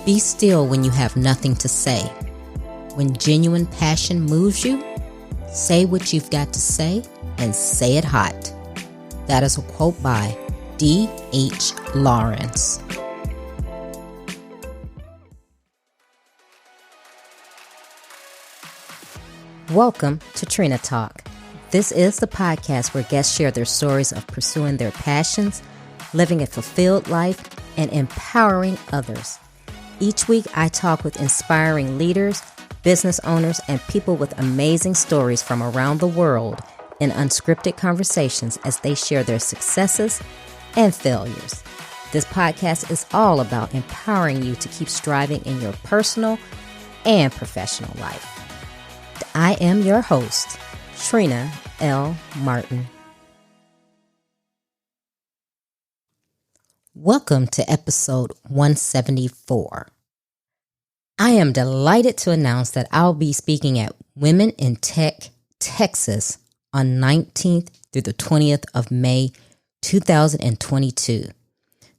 Be still when you have nothing to say. When genuine passion moves you, say what you've got to say and say it hot. That is a quote by D.H. Lawrence. Welcome to Trina Talk. This is the podcast where guests share their stories of pursuing their passions, living a fulfilled life, and empowering others. Each week, I talk with inspiring leaders, business owners, and people with amazing stories from around the world in unscripted conversations as they share their successes and failures. This podcast is all about empowering you to keep striving in your personal and professional life. I am your host, Trina L. Martin. Welcome to episode 174. I am delighted to announce that I'll be speaking at Women in Tech, Texas on 19th through the 20th of May, 2022.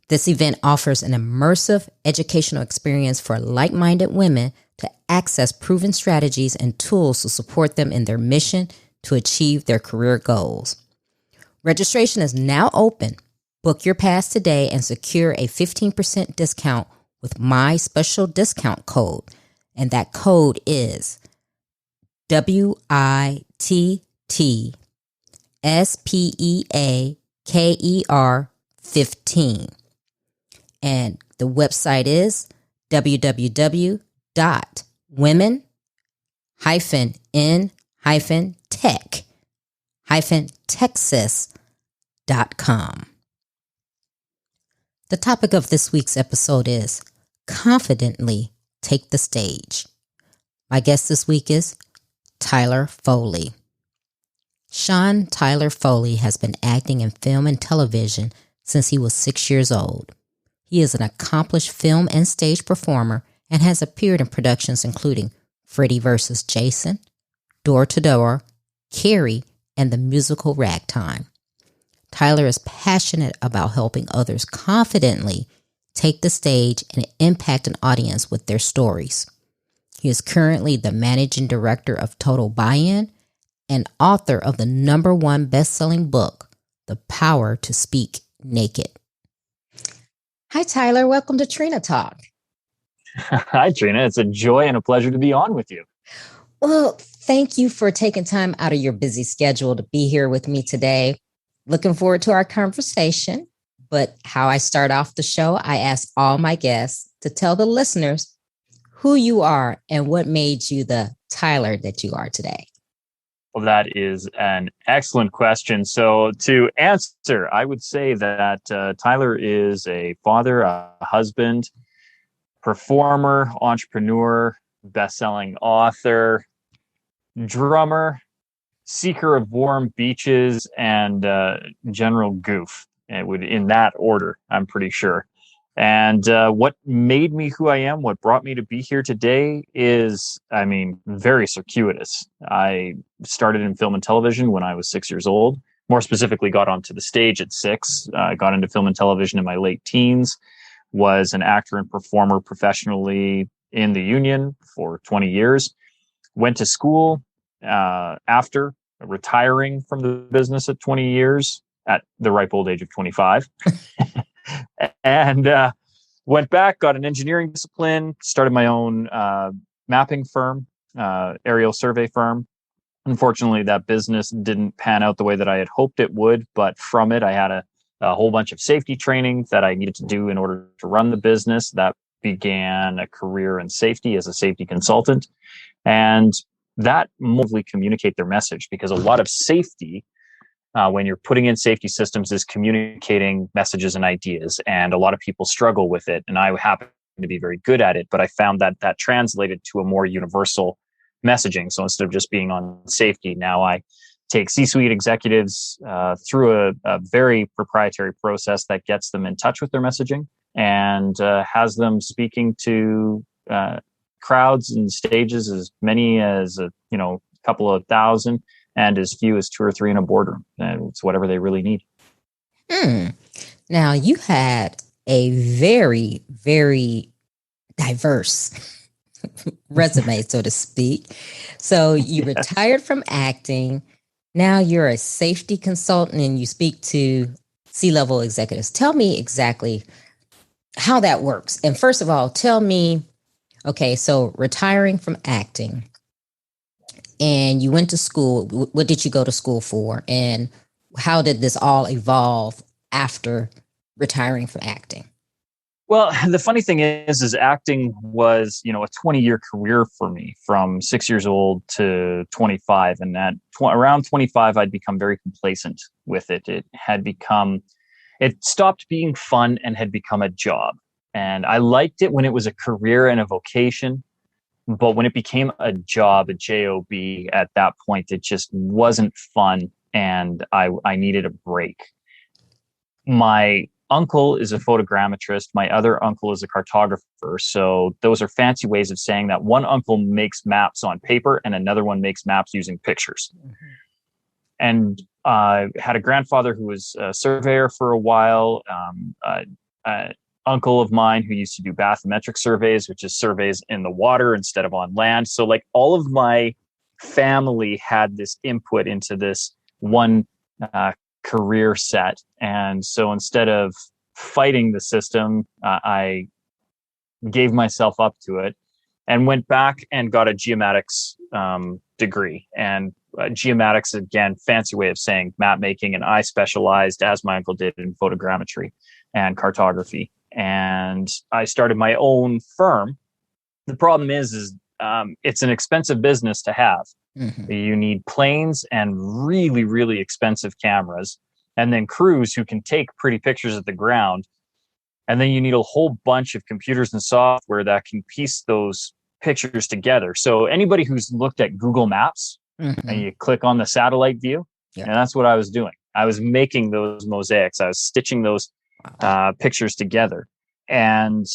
This event offers an immersive educational experience for like-minded women to access proven strategies and tools to support them in their mission to achieve their career goals. Registration is now open. Book your pass today and secure a 15% discount with my special discount code. And that code is WITTSPEAKER15. And the website is www.women-in-tech-texas.com. The topic of this week's episode is Confidently Take the Stage. My guest this week is Tyler Foley. Sean Tyler Foley has been acting in film and television since he was 6 years old. He is an accomplished film and stage performer and has appeared in productions including Freddy Vs. Jason, Door to Door, Carrie, and the musical Ragtime. Tyler is passionate about helping others confidently take the stage and impact an audience with their stories. He is currently the managing director of Total Buy-In and author of the #1 best-selling book, The Power to Speak Naked. Hi, Tyler. Welcome to Trina Talk. Hi, Trina. It's a joy and a pleasure to be on with you. Well, thank you for taking time out of your busy schedule to be here with me today. Looking forward to our conversation. But how I start off the show, I ask all my guests to tell the listeners who you are and what made you the Tyler that you are today. Well, that is an excellent question. So to answer, I would say that Tyler is a father, a husband, performer, entrepreneur, best-selling author, drummer, seeker of warm beaches, and general goof. In that order, I'm pretty sure. And what made me who I am, what brought me to be here today is, very circuitous. I started in film and television when I was 6 years old. More specifically, got onto the stage at 6. Got into film and television in my late teens. Was an actor and performer professionally in the union for 20 years. Went to school after retiring from the business at 20 years at the ripe old age of 25. And went back, got an engineering discipline, started my own mapping firm, aerial survey firm. Unfortunately, that business didn't pan out the way that I had hoped it would, but from it, I had a whole bunch of safety training that I needed to do in order to run the business. That began a career in safety as a safety consultant. And that mostly communicate their message, because a lot of safety, when you're putting in safety systems, is communicating messages and ideas. And a lot of people struggle with it. And I happen to be very good at it, but I found that that translated to a more universal messaging. So instead of just being on safety, now I take C-suite executives through a very proprietary process that gets them in touch with their messaging and has them speaking to crowds and stages as many as a couple of thousand and as few as 2 or 3 in a boardroom. And it's whatever they really need. Now, you had a very, very diverse resume, so to speak. So you Yes. retired from acting. Now you're a safety consultant and you speak to C-level executives. Tell me exactly how that works. And first of all, tell me, okay, so retiring from acting and you went to school. What did you go to school for? And how did this all evolve after retiring from acting? Well, the funny thing is acting was, a 20-year career for me from 6 years old to 25. And at around 25, I'd become very complacent with it. It stopped being fun and had become a job. And I liked it when it was a career and a vocation. But when it became a job, a job, at that point, it just wasn't fun. And I needed a break. My uncle is a photogrammetrist. My other uncle is a cartographer. So those are fancy ways of saying that one uncle makes maps on paper and another one makes maps using pictures. Mm-hmm. And I had a grandfather who was a surveyor for a while, uncle of mine who used to do bathymetric surveys, which is surveys in the water instead of on land. So like all of my family had this input into this one career set. And so instead of fighting the system, I gave myself up to it and went back and got a geomatics degree. And geomatics, again, fancy way of saying map making. And I specialized, as my uncle did, in photogrammetry and cartography. And I started my own firm. The problem is it's an expensive business to have. Mm-hmm. You need planes and really, really expensive cameras, and then crews who can take pretty pictures of the ground. And then you need a whole bunch of computers and software that can piece those pictures together. So anybody who's looked at Google Maps, mm-hmm. and you click on the satellite view, and that's what I was doing. I was making those mosaics. I was stitching those pictures together. And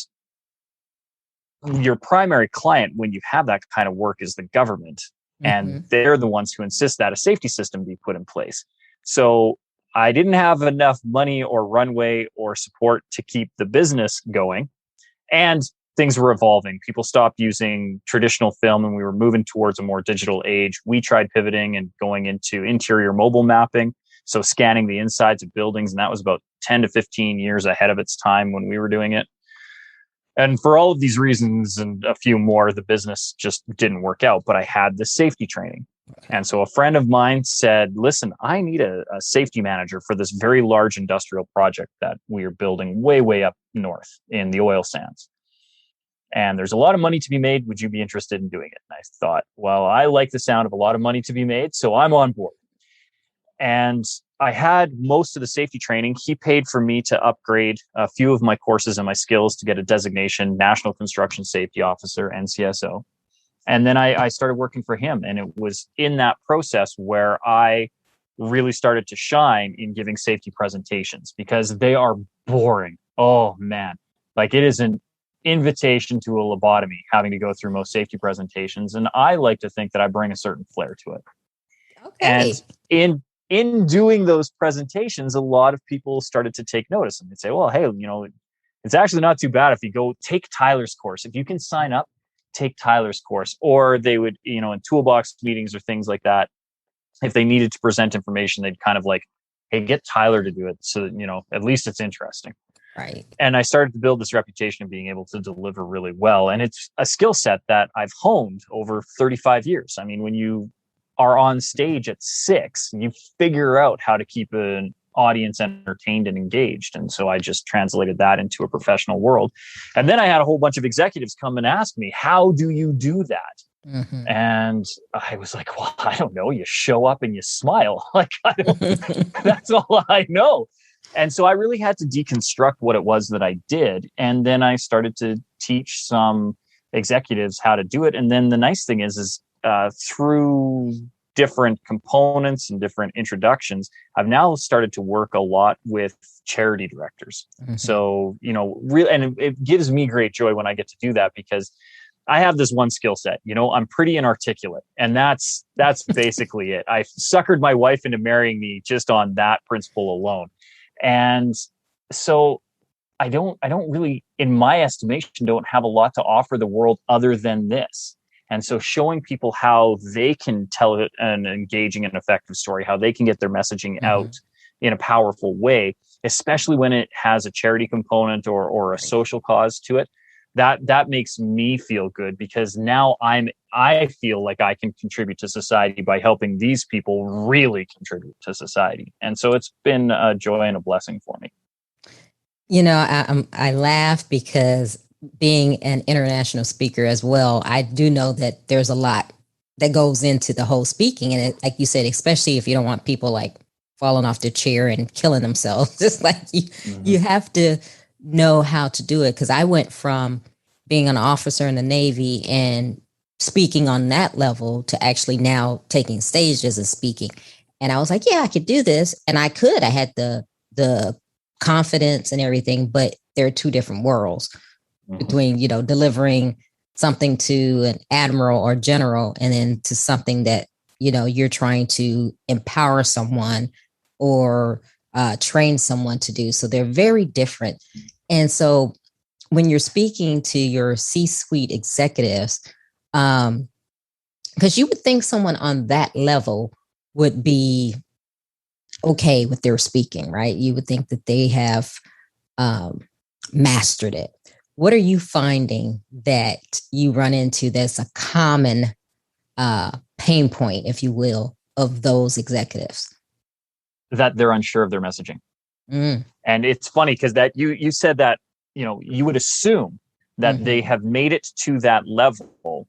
your primary client when you have that kind of work is the government. Mm-hmm. And they're the ones who insist that a safety system be put in place. So I didn't have enough money or runway or support to keep the business going. And things were evolving. People stopped using traditional film and we were moving towards a more digital age. We tried pivoting and going into interior mobile mapping. So scanning the insides of buildings. And that was about 10 to 15 years ahead of its time when we were doing it. And for all of these reasons and a few more, the business just didn't work out. But I had the safety training. And so a friend of mine said, listen, I need a safety manager for this very large industrial project that we are building way, way up north in the oil sands. And there's a lot of money to be made. Would you be interested in doing it? And I thought, well, I like the sound of a lot of money to be made, so I'm on board. And I had most of the safety training. He paid for me to upgrade a few of my courses and my skills to get a designation, National Construction Safety Officer, NCSO. And then I started working for him. And it was in that process where I really started to shine in giving safety presentations because they are boring. Oh, man. Like it is an invitation to a lobotomy having to go through most safety presentations. And I like to think that I bring a certain flair to it. Okay. And in doing those presentations, a lot of people started to take notice and they'd say, well, hey, it's actually not too bad if you go take Tyler's course. If you can sign up, take Tyler's course. Or they would, in toolbox meetings or things like that, if they needed to present information, they'd kind of like, hey, get Tyler to do it. So that, at least it's interesting. Right. And I started to build this reputation of being able to deliver really well. And it's a skill set that I've honed over 35 years. I mean, when you are on stage at 6, you figure out how to keep an audience entertained and engaged. And so I just translated that into a professional world. And then I had a whole bunch of executives come and ask me, how do you do that? Mm-hmm. And I was like, well, I don't know. You show up and you smile. Like, that's all I know. And so I really had to deconstruct what it was that I did. And then I started to teach some executives how to do it. And then the nice thing is through different components and different introductions, I've now started to work a lot with charity directors. Mm-hmm. So, and it gives me great joy when I get to do that because I have this one skill set, I'm pretty inarticulate, and that's basically it. I suckered my wife into marrying me just on that principle alone. And so I don't really, in my estimation, don't have a lot to offer the world other than this. And so showing people how they can tell an engaging and effective story, how they can get their messaging out in a powerful way, especially when it has a charity component or a social cause to it, that makes me feel good, because now I feel like I can contribute to society by helping these people really contribute to society. And so it's been a joy and a blessing for me. You know, I laugh because being an international speaker as well, I do know that there's a lot that goes into the whole speaking. And it, like you said, especially if you don't want people like falling off their chair and killing themselves, just like you have to know how to do it. Cause I went from being an officer in the Navy and speaking on that level to actually now taking stages and speaking. And I was like, yeah, I could do this. And I had the confidence and everything, but there are two different worlds between, you know, delivering something to an admiral or general and then to something that, you know, you're trying to empower someone or train someone to do. So they're very different. And so when you're speaking to your C-suite executives, because you would think someone on that level would be okay with their speaking, right? You would think that they have mastered it. What are you finding that you run into that's a common pain point, if you will, of those executives? That they're unsure of their messaging. And it's funny because that you said that, you know, you would assume that they have made it to that level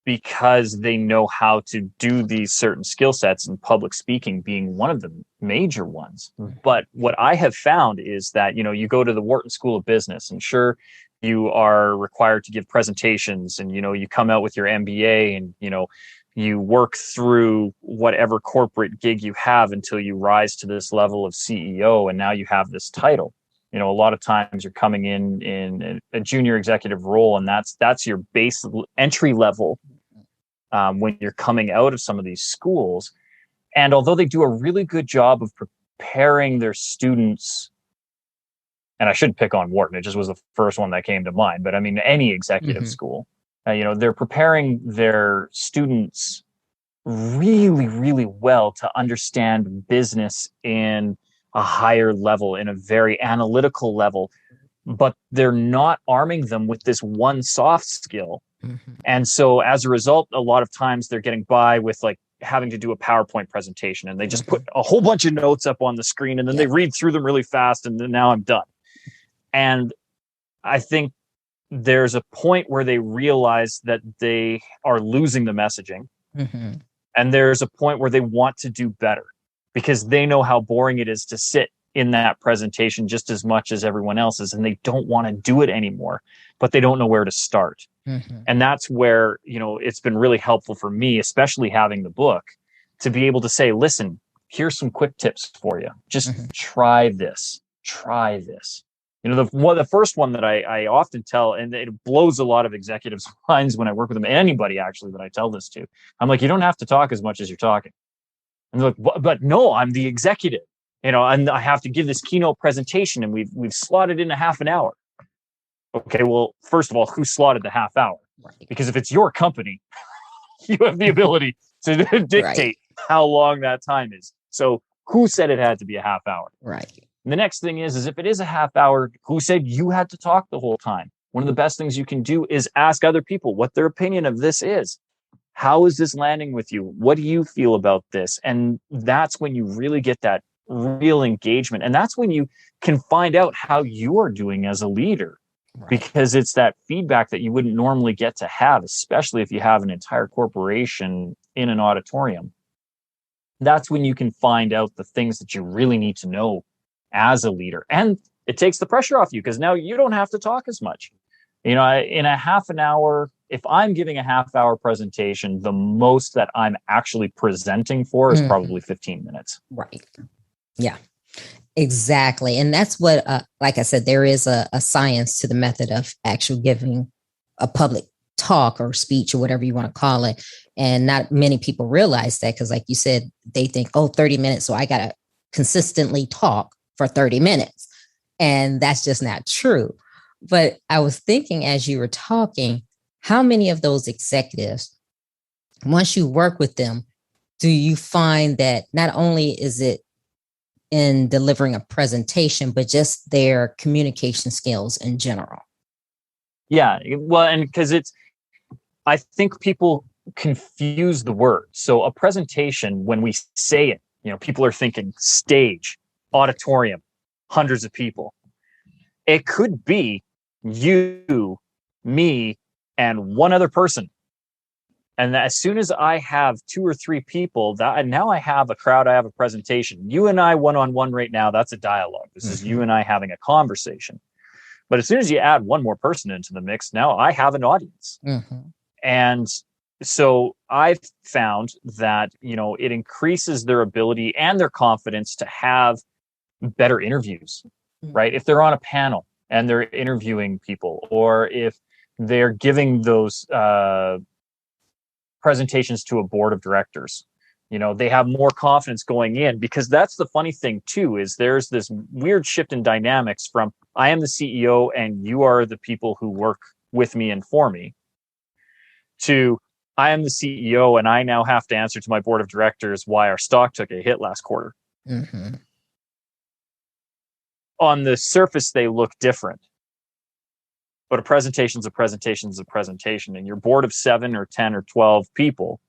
because they know how to do these certain skill sets, and public speaking being one of the major ones. But what I have found is that, you know, you go to the Wharton School of Business, and sure, you are required to give presentations, and, you know, you come out with your MBA, and, you know, you work through whatever corporate gig you have until you rise to this level of CEO, and now you have this title. You know, a lot of times you're coming in a junior executive role, and that's your base entry level when you're coming out of some of these schools. And although they do a really good job of preparing their students, and I shouldn't pick on Wharton, it just was the first one that came to mind, but I mean, any executive school, you know, they're preparing their students really, really well to understand business in a higher level, in a very analytical level, but they're not arming them with this one soft skill. And so as a result, a lot of times they're getting by with like having to do a PowerPoint presentation, and they just put a whole bunch of notes up on the screen, and then they read through them really fast, and then now I'm done. And I think there's a point where they realize that they are losing the messaging. And there's a point where they want to do better, because they know how boring it is to sit in that presentation just as much as everyone else is, and they don't want to do it anymore, but they don't know where to start. And that's where, you know, it's been really helpful for me, especially having the book, to be able to say, listen, here's some quick tips for you. Just try this. You know, the first one that I often tell, and it blows a lot of executives' minds when I work with them, anybody actually that I tell this to, I'm like, you don't have to talk as much as you're talking. And they're like, but no, I'm the executive, you know, and I have to give this keynote presentation, and we've slotted in a half an hour. Okay, well, first of all, who slotted the half hour? Because if it's your company, you have the ability to dictate how long that time is. So who said it had to be a half hour? And the next thing is if it is a half hour, who said you had to talk the whole time? One of the best things you can do is ask other people what their opinion of this is. How is this landing with you? What do you feel about this? And that's when you really get that real engagement. And that's when you can find out how you're doing as a leader, because it's that feedback that you wouldn't normally get to have, especially if you have an entire corporation in an auditorium. That's when you can find out the things that you really need to know as a leader. And it takes the pressure off you, because now you don't have to talk as much. You know, in a half an hour, if I'm giving a half hour presentation, the most that I'm actually presenting for is probably 15 minutes. Yeah, exactly. And that's what, like I said, there is a science to the method of actually giving a public talk or speech or whatever you want to call it. And not many people realize that, because like you said, they think, oh, 30 minutes. So I got to consistently talk for 30 minutes. And that's just not true. But I was thinking as you were talking, how many of those executives, once you work with them, do you find that not only is it in delivering a presentation, but just their communication skills in general? Yeah, well, and because I think people confuse the word. So a presentation, when we say it, people are thinking stage, auditorium, hundreds of people. It could be you, me, and one other person. And as soon as I have 2 or 3 people, now I have a crowd, I have a presentation. You and I one-on-one right now, that's a dialogue. This is you and I having a conversation. But as soon as you add one more person into the mix, now I have an audience. And so I've found that, it increases their ability and their confidence to have better interviews, right? If they're on a panel and they're interviewing people, or if they're giving those presentations to a board of directors, they have more confidence going in, because that's the funny thing too, is there's this weird shift in dynamics from I am the CEO and you are the people who work with me and for me, to I am the CEO and I now have to answer to my board of directors why our stock took a hit last quarter. On the surface, they look different, but a presentation is a presentation is a presentation, and your board of 7 or 10 or 12 people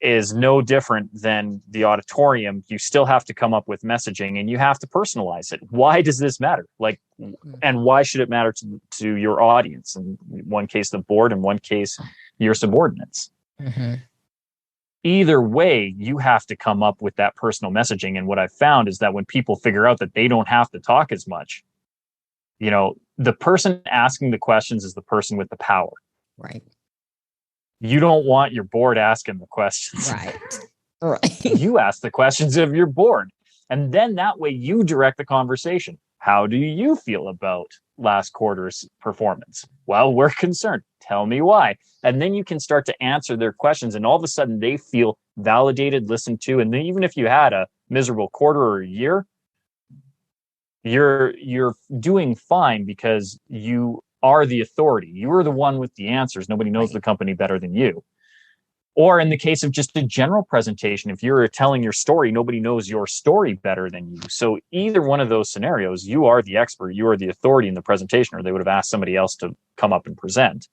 is no different than the auditorium. You still have to come up with messaging and you have to personalize it. Why does this matter? And why should it matter to your audience? In one case, the board, in one case, your subordinates. Either way, you have to come up with that personal messaging. And what I've found is that when people figure out that they don't have to talk as much, the person asking the questions is the person with the power. Right. You don't want your board asking the questions. Right. You ask the questions of your board. And then that way you direct the conversation. How do you feel about last quarter's performance? Well, we're concerned. Tell me why. And then you can start to answer their questions. And all of a sudden they feel validated, listened to. And then even if you had a miserable quarter or a year, you're doing fine because you are the authority. You are the one with the answers. Nobody knows the company better than you. Or in the case of just a general presentation, if you're telling your story, nobody knows your story better than you. So either one of those scenarios, you are the expert, you are the authority in the presentation, or they would have asked somebody else to come up and present.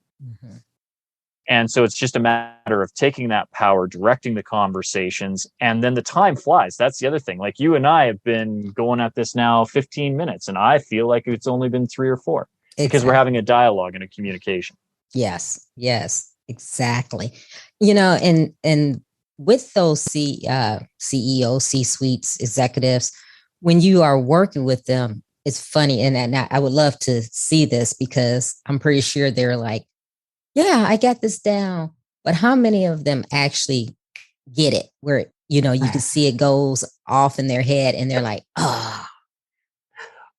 And so it's just a matter of taking that power, directing the conversations, and then the time flies. That's the other thing. Like you and I have been going at this now 15 minutes, and I feel like it's only been 3 or 4. Because we're having a dialogue and a communication. Yes, exactly. And with those CEO, C-suites, executives, when you are working with them, it's funny. And I would love to see this, because I'm pretty sure they're like, yeah, I got this down. But how many of them actually get it where, you can see it goes off in their head and they're like, oh.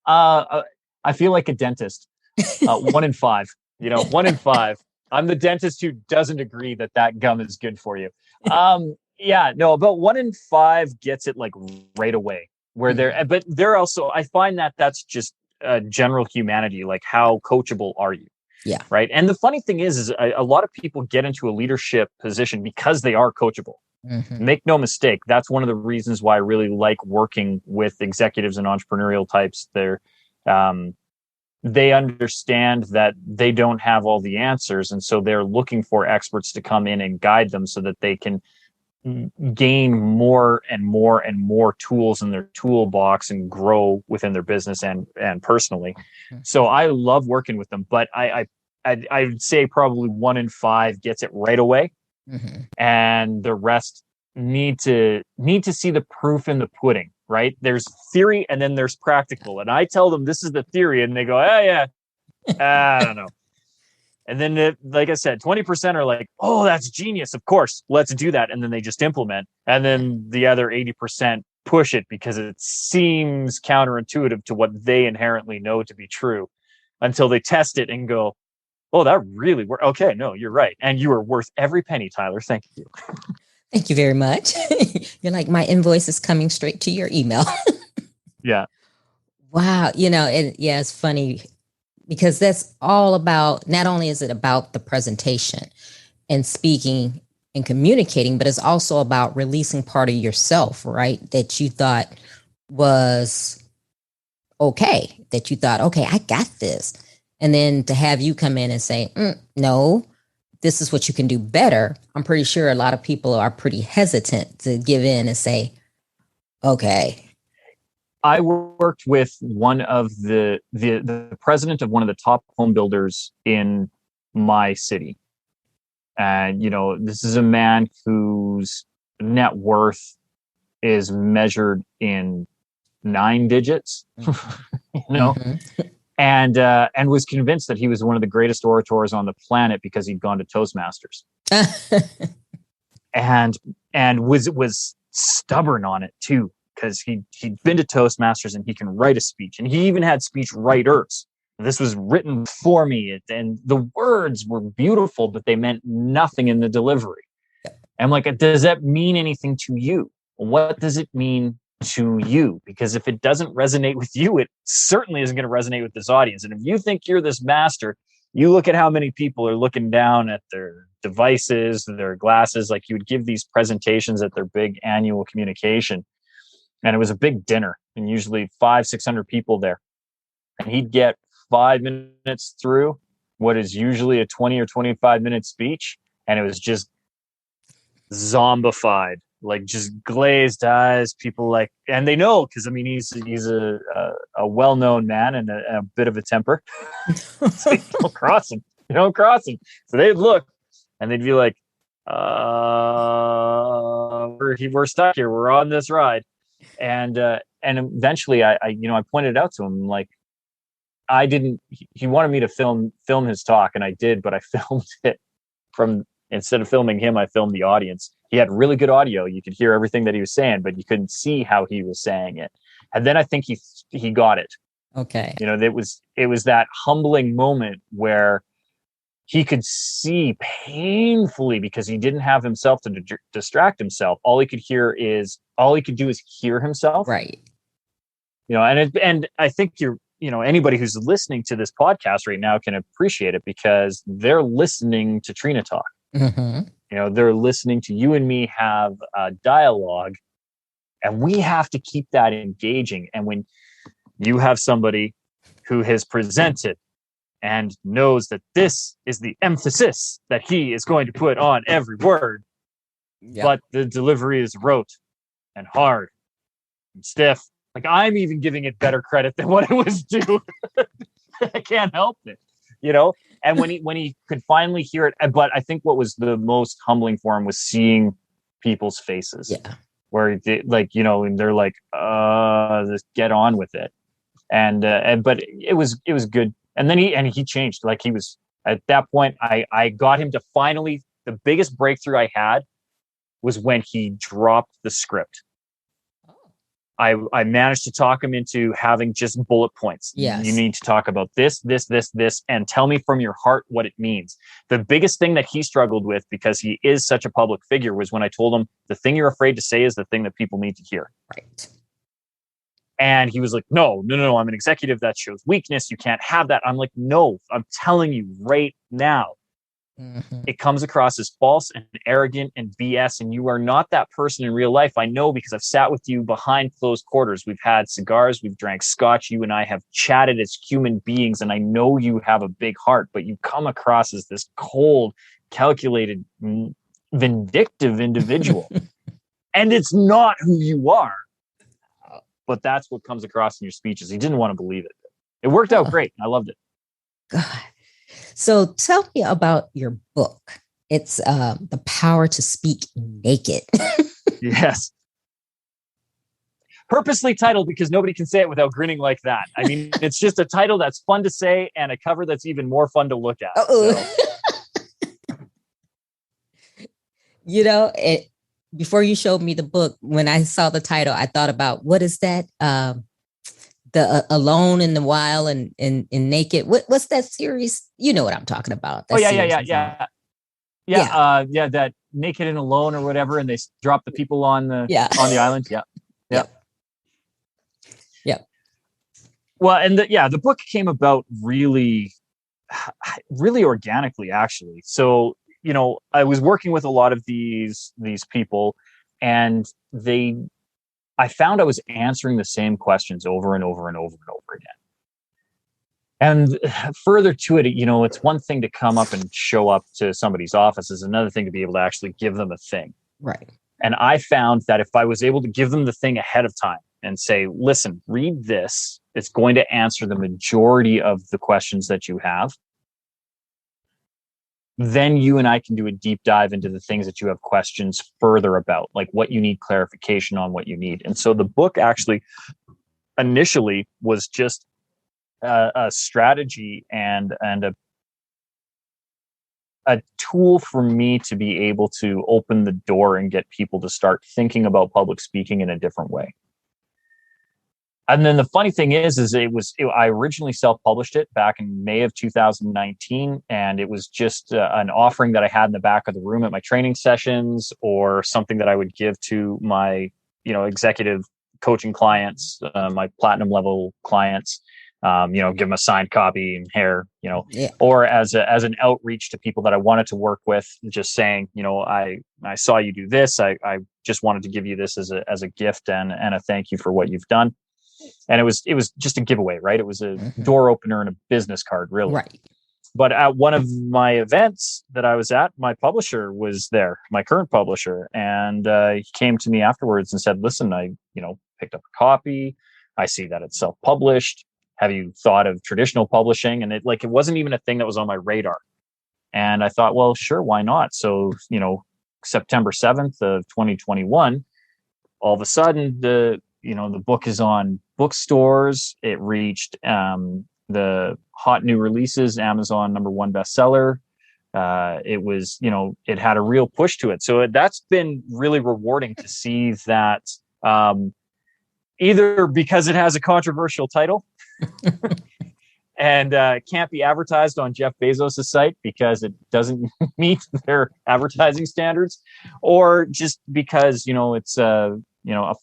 I feel like a dentist. 1 in 5, 1 in 5. I'm the dentist who doesn't agree that gum is good for you. About 1 in 5 gets it like right away where but they're also, I find that's just general humanity. Like, how coachable are you? Yeah. Right. And the funny thing is a lot of people get into a leadership position because they are coachable. Make no mistake. That's one of the reasons why I really like working with executives and entrepreneurial types. They understand that they don't have all the answers. And so they're looking for experts to come in and guide them so that they can gain more and more and more tools in their toolbox and grow within their business and personally. So I love working with them, but I would say probably 1 in 5 gets it right away. And the rest need to see the proof in the pudding. Right? There's theory and then there's practical. And I tell them this is the theory and they go, I don't know. And then, like I said, 20% are like, oh, that's genius. Of course, let's do that. And then they just implement. And then the other 80% push it because it seems counterintuitive to what they inherently know to be true, until they test it and go, oh, that really worked. Okay, no, you're right. And you are worth every penny, Tyler. Thank you. Thank you very much. You're like, my invoice is coming straight to your email. Yeah. Wow. It's funny because that's all about, not only is it about the presentation and speaking and communicating, but it's also about releasing part of yourself, right? That you thought was okay, that you thought, okay, I got this. And then to have you come in and say, no, this is what you can do better. I'm pretty sure a lot of people are pretty hesitant to give in and say, okay. I worked with one of the president of one of the top home builders in my city. And, this is a man whose net worth is measured in 9 digits, Mm-hmm. and was convinced that he was one of the greatest orators on the planet because he'd gone to Toastmasters. and was stubborn on it too, because he'd been to Toastmasters and he can write a speech, and he even had speech writers. This was written for me, and the words were beautiful, but they meant nothing in the delivery. I'm like, does that mean anything to you? What does it mean to you? Because if it doesn't resonate with you, it certainly isn't going to resonate with this audience. And if you think you're this master, you look at how many people are looking down at their devices, their glasses. Like, you would give these presentations at their big annual communication, and it was a big dinner, and usually 500-600 people there, and he'd get 5 minutes through what is usually a 20 or 25-minute speech, and it was just zombified, like just glazed eyes. People like, and they know, because I mean, he's a well-known man and a bit of a temper. So you don't cross him. So they'd look and they'd be like, we're stuck here. We're on this ride. And eventually I pointed out to him, like, he wanted me to film his talk, and I did, but I filmed it instead of filming him, I filmed the audience. He had really good audio. You could hear everything that he was saying, but you couldn't see how he was saying it. And then I think he got it. Okay. It was that humbling moment where he could see painfully, because he didn't have himself to distract himself. All he could do is hear himself. Right. And I think anybody who's listening to this podcast right now can appreciate it, because they're listening to Trina talk. Mm-hmm. They're listening to you and me have a dialogue, and we have to keep that engaging. And when you have somebody who has presented and knows that this is the emphasis that he is going to put on every word, but the delivery is rote and hard and stiff, like, I'm even giving it better credit than what it was due. I can't help it, And when he could finally hear it, but I think what was the most humbling for him was seeing people's faces, where they, and they're like, just get on with it, but it was good. And then he changed. Like, he was, at that point, I got him to finally, the biggest breakthrough I had was when he dropped the script. I managed to talk him into having just bullet points. Yes. You need to talk about this, and tell me from your heart what it means. The biggest thing that he struggled with, because he is such a public figure, was when I told him, the thing you're afraid to say is the thing that people need to hear. Right. And he was like, no, I'm an executive. That shows weakness. You can't have that. I'm like, no, I'm telling you right now. Mm-hmm. It comes across as false and arrogant and BS, and you are not that person in real life. I know, because I've sat with you behind closed quarters. We've had cigars, we've drank scotch. You and I have chatted as human beings, and I know you have a big heart, but you come across as this cold, calculated, vindictive individual. And it's not who you are, but that's what comes across in your speeches. He didn't want to believe it. It worked out great. I loved it. God. So tell me about your book. It's The Power to Speak Naked. Yes. Purposely titled because nobody can say it without grinning like that. I mean, it's just a title that's fun to say and a cover that's even more fun to look at. So. Before you showed me the book, when I saw the title, I thought about, what is that? The Alone in the Wild and Naked. What's that series? You know what I'm talking about. Yeah. That Naked and Alone or whatever, and they drop the people on the island. Yeah. Well, and the book came about really, really organically, actually. So, I was working with a lot of these people, and I found I was answering the same questions over and over and over and over again. And further to it, it's one thing to come up and show up to somebody's office. It's another thing to be able to actually give them a thing. Right. And I found that if I was able to give them the thing ahead of time and say, listen, read this, it's going to answer the majority of the questions that you have. Then you and I can do a deep dive into the things that you have questions further about, like what you need clarification on, what you need. And so the book actually initially was just a strategy and a tool for me to be able to open the door and get people to start thinking about public speaking in a different way. And then the funny thing is I originally self-published it back in May of 2019, and it was just an offering that I had in the back of the room at my training sessions, or something that I would give to my, executive coaching clients, my platinum level clients, give them a signed copy and hair, Yeah. or as an outreach to people that I wanted to work with, just saying, I saw you do this. I just wanted to give you this as a gift and a thank you for what you've done. And it was just a giveaway, right? It was a door opener and a business card, really. Right. But at one of my events that I was at, my publisher was there, my current publisher, and he came to me afterwards and said, "Listen, I picked up a copy. I see that it's self-published. Have you thought of traditional publishing?" And it wasn't even a thing that was on my radar. And I thought, well, sure, why not? So September 7th of 2021, all of a sudden the book is on bookstores. It reached the hot new releases, Amazon #1 bestseller. It was, it had a real push to it. So that's been really rewarding to see that, either because it has a controversial title and can't be advertised on Jeff Bezos' site because it doesn't meet their advertising standards, or just because, it's a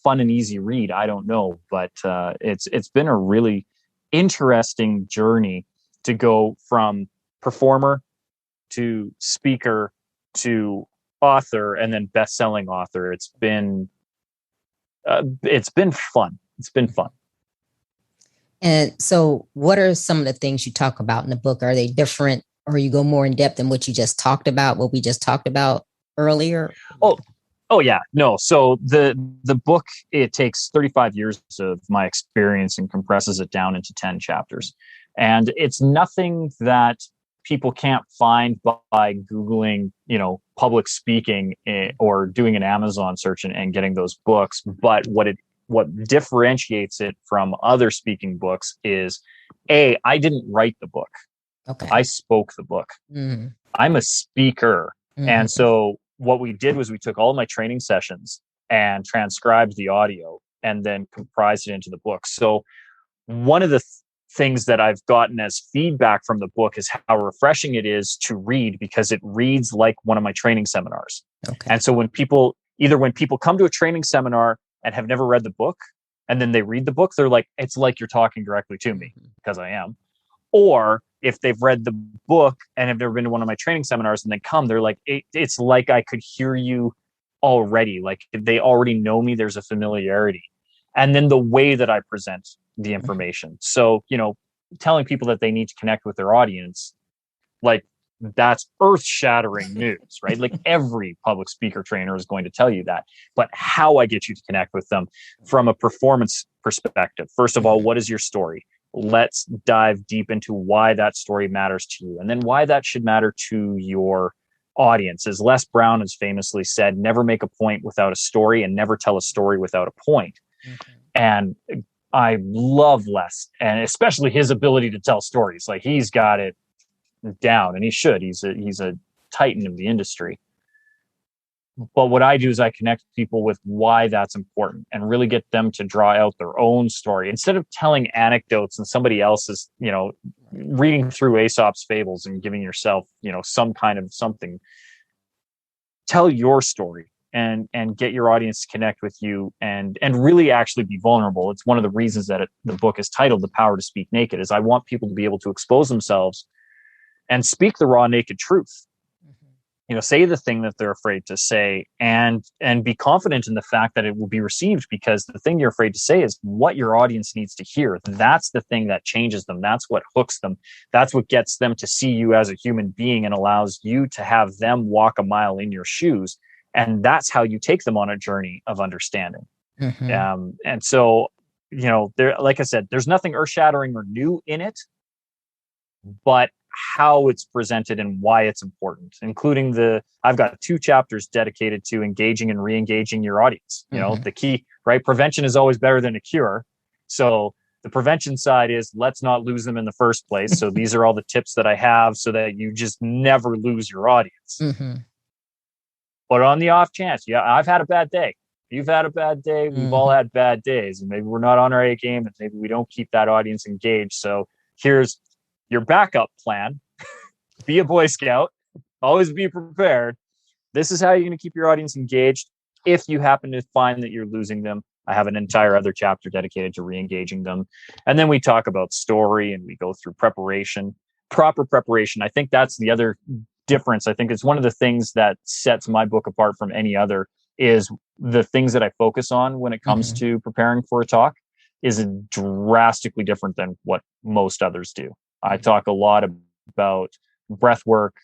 fun and easy read. I don't know, but it's been a really interesting journey to go from performer to speaker to author and then best-selling author. It's been fun. It's been fun. And so what are some of the things you talk about in the book? Are they different, or you go more in depth than what you just talked about, what we just talked about earlier? Oh yeah, no. So the book, it takes 35 years of my experience and compresses it down into 10 chapters. And it's nothing that people can't find by Googling, public speaking, or doing an Amazon search and getting those books. But what differentiates it from other speaking books is, I didn't write the book. Okay. I spoke the book. Mm-hmm. I'm a speaker. Mm-hmm. And so what we did was we took all of my training sessions and transcribed the audio and then comprised it into the book. So one of the things that I've gotten as feedback from the book is how refreshing it is to read, because it reads like one of my training seminars. Okay. And so when people come to a training seminar and have never read the book, and then they read the book, they're like, it's like you're talking directly to me, because I am. Or if they've read the book and have never been to one of my training seminars and then come, they're like, it's like I could hear you already. Like they already know me. There's a familiarity. And then the way that I present the information. So, telling people that they need to connect with their audience, like that's earth-shattering news, right? Like every public speaker trainer is going to tell you that. But how I get you to connect with them from a performance perspective. First of all, what is your story? Let's dive deep into why that story matters to you, and then why that should matter to your audience. As Les Brown has famously said, never make a point without a story, and never tell a story without a point. Okay. And I love Les, and especially his ability to tell stories. Like he's got it down, and he should. He's a titan of the industry. But what I do is I connect people with why that's important and really get them to draw out their own story instead of telling anecdotes and somebody else's, reading through Aesop's fables and giving yourself, some kind of something. Tell your story and get your audience to connect with you and really actually be vulnerable. It's one of the reasons that the book is titled The Power to Speak Naked, is I want people to be able to expose themselves and speak the raw, naked truth. Say the thing that they're afraid to say, and be confident in the fact that it will be received, because the thing you're afraid to say is what your audience needs to hear. That's the thing that changes them. That's what hooks them. That's what gets them to see you as a human being and allows you to have them walk a mile in your shoes. And that's how you take them on a journey of understanding. And so, there, like I said, there's nothing earth-shattering or new in it, but how it's presented and why it's important, including I've got 2 chapters dedicated to engaging and re-engaging your audience. The key, right? Prevention is always better than a cure. So the prevention side is let's not lose them in the first place. So these are all the tips that I have so that you just never lose your audience. But on the off chance, I've had a bad day. You've had a bad day. We've all had bad days, and maybe we're not on our A game, and maybe we don't keep that audience engaged. So here's your backup plan. Be a Boy Scout. Always be prepared. This is how you're going to keep your audience engaged. If you happen to find that you're losing them, I have an entire other chapter dedicated to re-engaging them. And then we talk about story, and we go through preparation, proper preparation. I think that's the other difference. I think it's one of the things that sets my book apart from any other, is the things that I focus on when it comes to preparing for a talk is drastically different than what most others do. I talk a lot about breath work,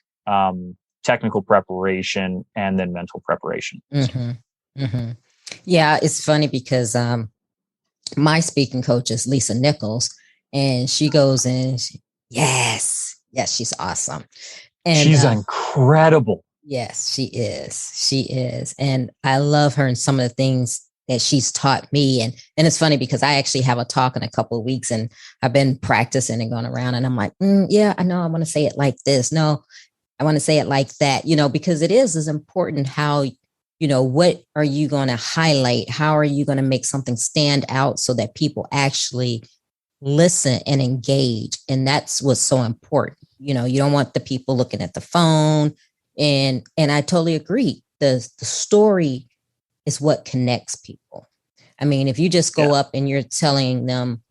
technical preparation, and then mental preparation. Yeah, it's funny because my speaking coach is Lisa Nichols, and she goes in. Yes, she's awesome. And she's incredible. Yes, she is. She is. And I love her and some of the things that she's taught me. And it's funny because I actually have a talk in a couple of weeks, and I've been practicing and going around, and I'm like, yeah, I know I want to say it like this. No, I want to say it like that, because it is important how, what are you going to highlight? How are you going to make something stand out so that people actually listen and engage? And that's what's so important. You don't want the people looking at the phone. And I totally agree. The story is what connects people. I mean, if you just go up and you're telling them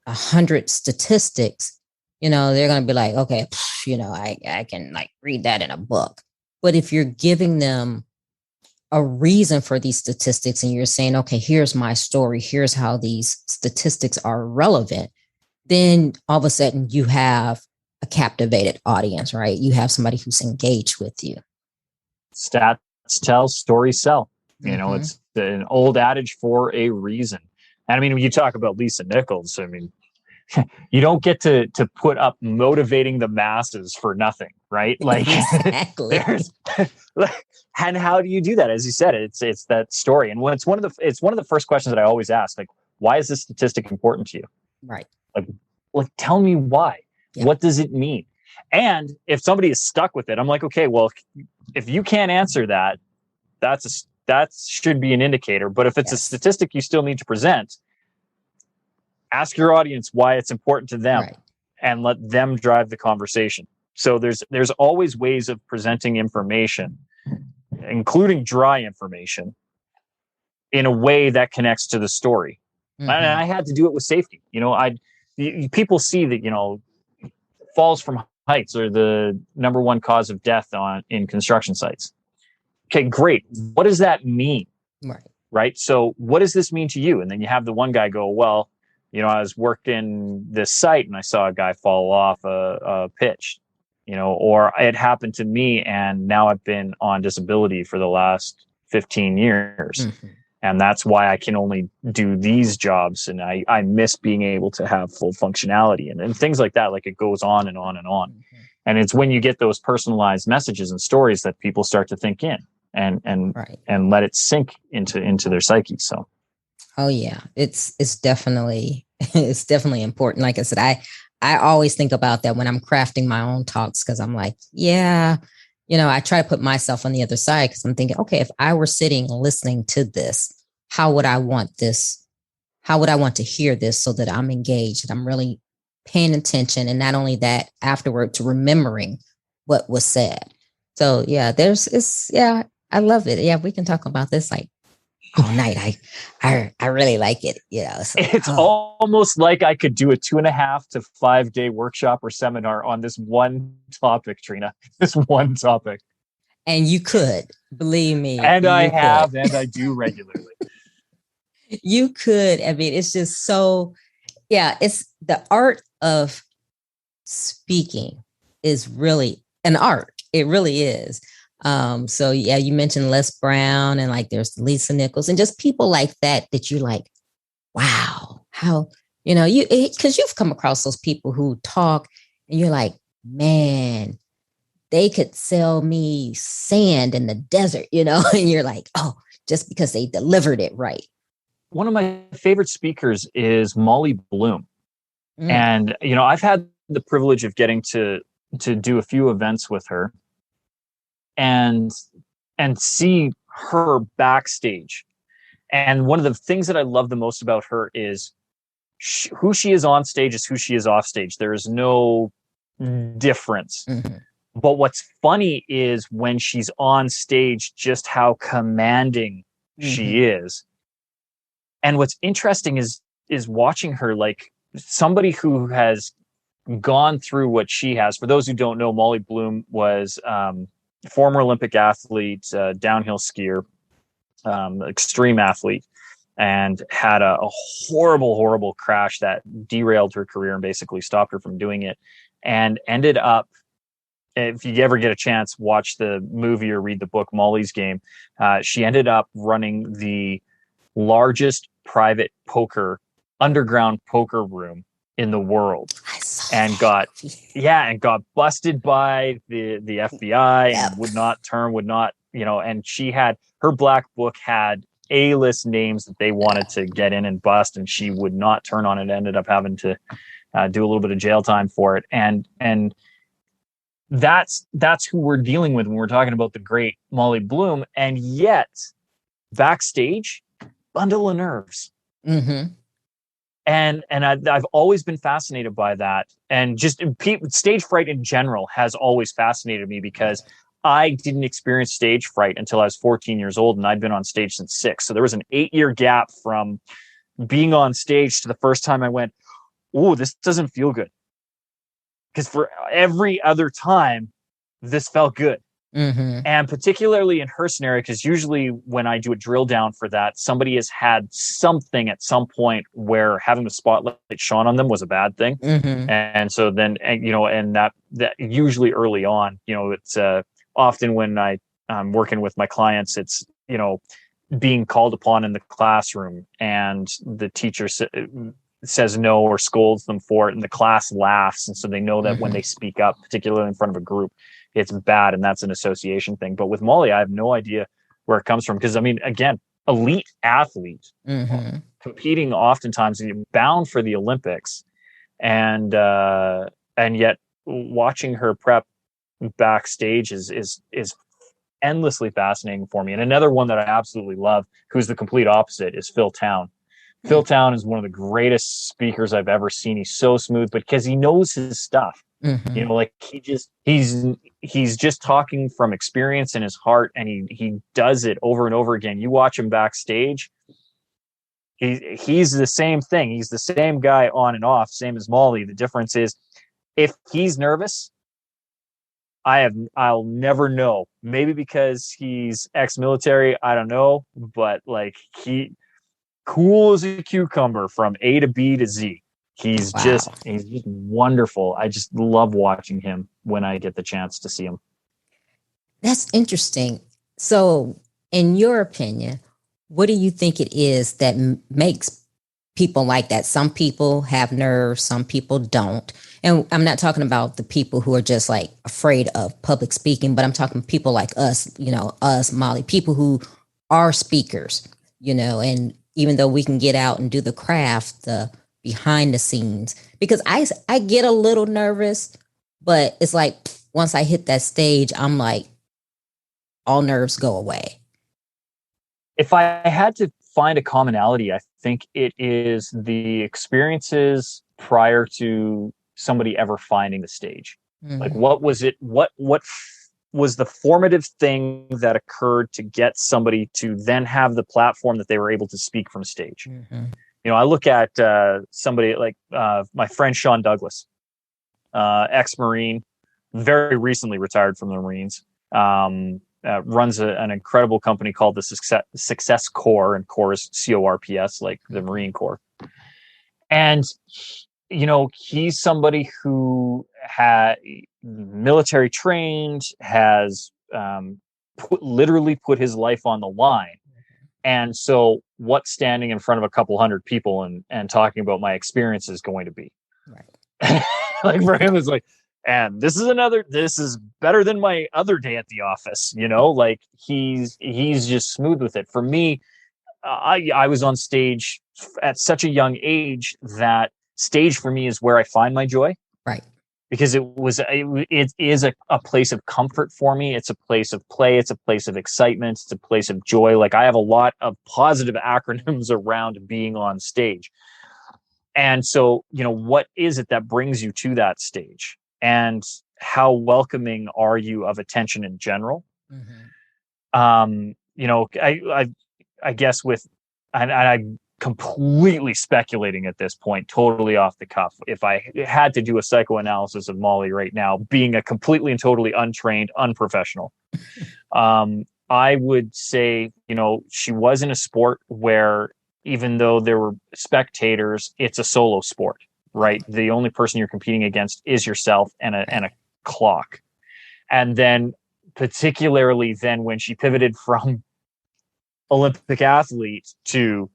100 statistics, they're going to be like, okay, I can like read that in a book. But if you're giving them a reason for these statistics and you're saying, okay, here's my story, here's how these statistics are relevant, then all of a sudden you have a captivated audience, right? You have somebody who's engaged with you. Stats tell, stories sell. It's an old adage for a reason. And I mean, when you talk about Lisa Nichols, I mean, you don't get to put up motivating the masses for nothing, right? Like, exactly. And how do you do that? As you said, it's that story. And it's one of the first questions that I always ask, like, why is this statistic important to you? Right. Like tell me why. Yeah. What does it mean? And if somebody is stuck with it, I'm like, okay, well, if you can't answer that, that should be an indicator. But if it's a statistic you still need to present, ask your audience why it's important to them, and let them drive the conversation. So there's always ways of presenting information, including dry information, in a way that connects to the story. And I had to do it with safety. People see that, falls from heights are the number one cause of death in construction sites. Okay, great. What does that mean? Right. So what does this mean to you? And then you have the one guy go, well, I was working this site and I saw a guy fall off a pitch, or it happened to me and now I've been on disability for the last 15 years. And that's why I can only do these jobs. And I miss being able to have full functionality and things like that. Like it goes on and on and on. And it's when you get those personalized messages and stories that people start to think in and let it sink into their psyche. So. Oh yeah, it's definitely important. Like I said, I always think about that when I'm crafting my own talks, because I'm like, I try to put myself on the other side, because I'm thinking, okay, if I were sitting listening to this, how would I want this? How would I want to hear this so that I'm engaged and I'm really paying attention, and not only that, afterward to remembering what was said. So yeah, I love it. Yeah, we can talk about this like all night. I really like it. So It's almost like I could do a 2.5 to 5 day workshop or seminar on this one topic, Trina. This one topic. And you could, believe me, And I you have, could. and I do regularly. You could. I mean, it's just so, yeah, it's the art of speaking is really an art. It really is. So yeah, you mentioned Les Brown and like there's Lisa Nichols and just people like that you're like, wow, how, because you've come across those people who talk and you're like, man, they could sell me sand in the desert, and you're like, oh, just because they delivered it right. One of my favorite speakers is Molly Bloom. And, I've had the privilege of getting to do a few events with her and see her backstage. And one of the things that I love the most about her is who she is on stage is who she is off stage. There is no difference. Mm-hmm. But what's funny is when she's on stage, just how commanding she is. And what's interesting is watching her, like somebody who has gone through what she has. For those who don't know, Molly Bloom was former Olympic athlete, downhill skier, extreme athlete, and had a horrible crash that derailed her career and basically stopped her from doing it, and ended up, if you ever get a chance, watch the movie or read the book Molly's Game. She ended up running the largest private underground poker room in the world, and got busted by the FBI and would not, and she had, her black book had A-list names that they wanted to get in and bust, and she would not turn on it, ended up having to do a little bit of jail time for it. And that's who we're dealing with when we're talking about the great Molly Bloom. And yet backstage, bundle of nerves. Mm-hmm. And I've always been fascinated by that. And just stage fright in general has always fascinated me, because I didn't experience stage fright until I was 14 years old, and I'd been on stage since 6. So there was an 8-year gap from being on stage to the first time I went, oh, this doesn't feel good. Because for every other time, this felt good. Mm-hmm. And particularly in her scenario, because usually when I do a drill down for that, somebody has had something at some point where having the spotlight shone on them was a bad thing. Mm-hmm. And so then, and that usually early on, it's often when I'm working with my clients, it's, being called upon in the classroom and the teacher says no or scolds them for it, and the class laughs. And so they know that when they speak up, particularly in front of a group, it's bad, and that's an association thing. But with Molly, I have no idea where it comes from, because, I mean, again, elite athlete, competing oftentimes, bound for the Olympics, and yet watching her prep backstage is endlessly fascinating for me. And another one that I absolutely love, who's the complete opposite, is Phil Town. Phil Town is one of the greatest speakers I've ever seen. He's so smooth, but because he knows his stuff. Like he's just talking from experience in his heart, and he does it over and over again. You watch him backstage, he's the same thing. He's the same guy on and off, same as Molly. The difference is, if he's nervous, I'll never know. Maybe because he's ex-military, I don't know, but like, he cool as a cucumber from A to B to Z. He's just wonderful. I just love watching him when I get the chance to see him. That's interesting. So, in your opinion, what do you think it is that makes people like that? Some people have nerves, some people don't. And I'm not talking about the people who are just like afraid of public speaking, but I'm talking people like us, us, Molly, people who are speakers, and even though we can get out and do the craft, the behind the scenes, because I get a little nervous, but it's like once I hit that stage, I'm like, all nerves go away. If I had to find a commonality, I think it is the experiences prior to somebody ever finding the stage. Like, what was it? What was the formative thing that occurred to get somebody to then have the platform that they were able to speak from stage. Mm-hmm. You know, I look at somebody like my friend Sean Douglas, ex-Marine, very recently retired from the Marines, runs an incredible company called the Success Corps, and Corps is CORPS, like the Marine Corps. And, you know, he's somebody who had military trained, has literally put his life on the line. And so what's standing in front of a couple hundred people and talking about my experience is going to be? Right. Like for him, it's like, and this is better than my other day at the office, you know, like he's just smooth with it. For me, I was on stage at such a young age that stage for me is where I find my joy. Right. Because it is a place of comfort for me. It's a place of play. It's a place of excitement. It's a place of joy. Like I have a lot of positive acronyms around being on stage. And so, you know, what is it that brings you to that stage? And how welcoming are you of attention in general? Mm-hmm. You know, I guess and I'm completely speculating at this point, totally off the cuff. If I had to do a psychoanalysis of Molly right now, being a completely and totally untrained, unprofessional, I would say, you know, she was in a sport where even though there were spectators, it's a solo sport, right? The only person you're competing against is yourself and a clock. And then particularly then when she pivoted from Olympic athlete to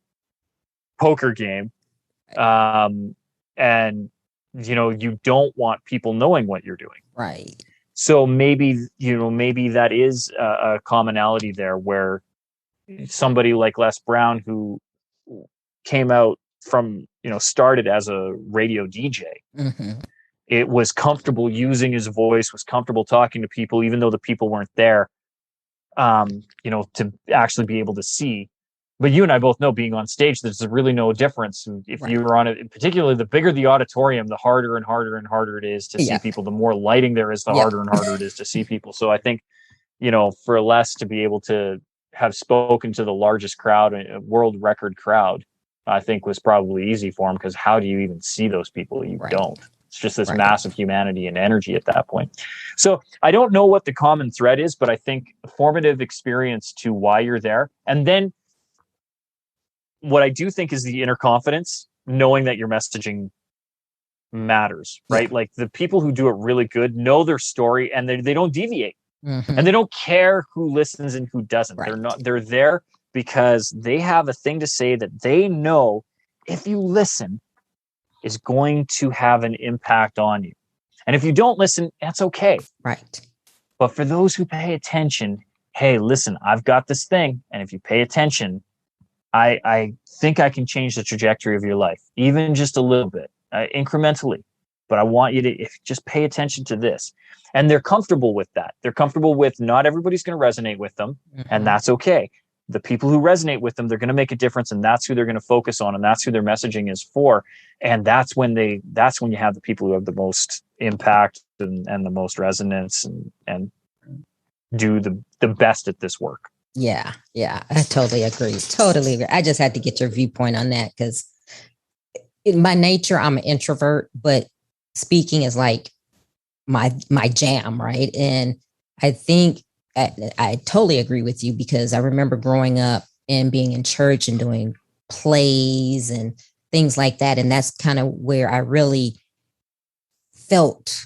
poker game, and you know, you don't want people knowing what you're doing, right? So maybe that is a commonality there, where somebody like Les Brown, who came out from, you know, started as a radio DJ, mm-hmm. It was comfortable using his voice, was comfortable talking to people even though the people weren't there, you know, to actually be able to see. But you and I both know, being on stage, there's really no difference. If you were on it, particularly the bigger the auditorium, the harder and harder and harder it is to see people. The more lighting there is, the harder and harder it is to see people. So I think, you know, for Les to be able to have spoken to the largest crowd, a world record crowd, I think was probably easy for him, because how do you even see those people? You don't. It's just this massive humanity and energy at that point. So I don't know what the common thread is, but I think a formative experience to why you're there. And then what I do think is the inner confidence, knowing that your messaging matters, right? Yeah. Like the people who do it really good know their story, and they don't deviate. Mm-hmm. And they don't care who listens and who doesn't. Right. They're there because they have a thing to say that they know, if you listen, is going to have an impact on you. And if you don't listen, that's okay. Right. But for those who pay attention, hey, listen, I've got this thing. And if you pay attention, I think I can change the trajectory of your life, even just a little bit, incrementally. But I want you to just pay attention to this. And they're comfortable with that. They're comfortable with not everybody's going to resonate with them. Mm-hmm. And that's okay. The people who resonate with them, they're going to make a difference. And that's who they're going to focus on. And that's who their messaging is for. And that's when you have the people who have the most impact and the most resonance and do the best at this work. Yeah. I totally agree. I just had to get your viewpoint on that, because in my nature, I'm an introvert, but speaking is like my jam, right? And I think I totally agree with you, because I remember growing up and being in church and doing plays and things like that. And that's kind of where I really felt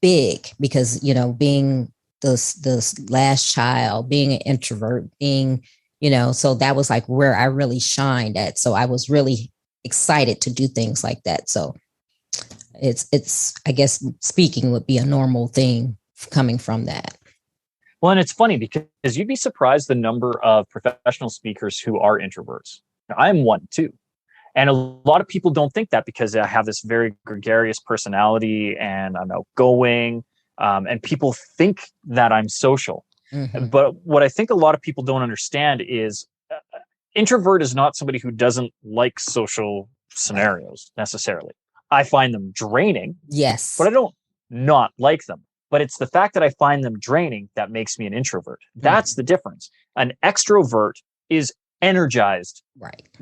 big, because, you know, being the last child, being an introvert, being, you know, so that was like where I really shined at. So I was really excited to do things like that. So it's I guess speaking would be a normal thing coming from that. Well, and it's funny because you'd be surprised the number of professional speakers who are introverts. I'm one too. And a lot of people don't think that, because I have this very gregarious personality and I'm outgoing, and people think that I'm social. Mm-hmm. But what I think a lot of people don't understand is introvert is not somebody who doesn't like social scenarios necessarily. I find them draining. Yes. But I don't not like them. but it's the fact that I find them draining that makes me an introvert. That's the difference. An extrovert is energized